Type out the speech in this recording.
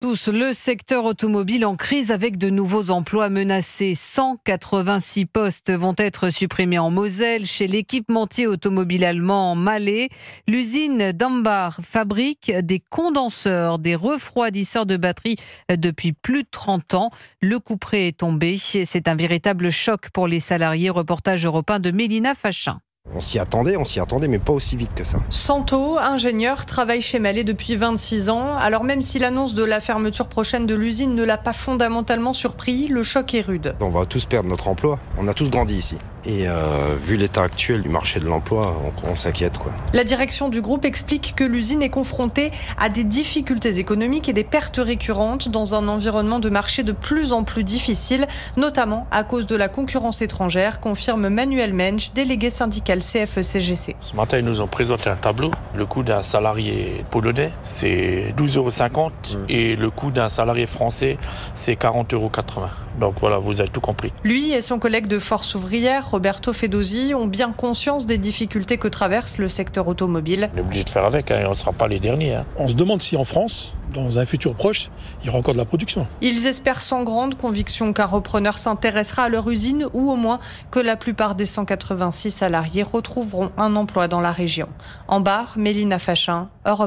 Tous, le secteur automobile en crise avec de nouveaux emplois menacés. 186 postes vont être supprimés en Moselle chez l'équipementier automobile allemand Mahle. L'usine d'Ambar fabrique des condenseurs, des refroidisseurs de batterie depuis plus de 30 ans. Le couperet est tombé. C'est un véritable choc pour les salariés. Reportage européen de Mélina Fachin. On s'y attendait, mais pas aussi vite que ça. Santo, ingénieur, travaille chez Mahle depuis 26 ans. Alors même si l'annonce de la fermeture prochaine de l'usine ne l'a pas fondamentalement surpris, le choc est rude. On va tous perdre notre emploi. On a tous grandi ici. Et vu l'état actuel du marché de l'emploi, on s'inquiète, quoi. La direction du groupe explique que l'usine est confrontée à des difficultés économiques et des pertes récurrentes dans un environnement de marché de plus en plus difficile, notamment à cause de la concurrence étrangère, confirme Manuel Mensch, délégué syndical CFE-CGC. Ce matin, ils nous ont présenté un tableau. Le coût d'un salarié polonais, c'est 12,50 € et le coût d'un salarié français, c'est 40,80 €. Donc voilà, vous avez tout compris. Lui et son collègue de Force ouvrière, Roberto Feddosi, ont bien conscience des difficultés que traverse le secteur automobile. On est obligé de faire avec, on ne sera pas les derniers. On se demande si en France, dans un futur proche, il y aura encore de la production. Ils espèrent sans grande conviction qu'un repreneur s'intéressera à leur usine ou au moins que la plupart des 186 salariés retrouveront un emploi dans la région. En Bar, Mélina Fachin, Europe.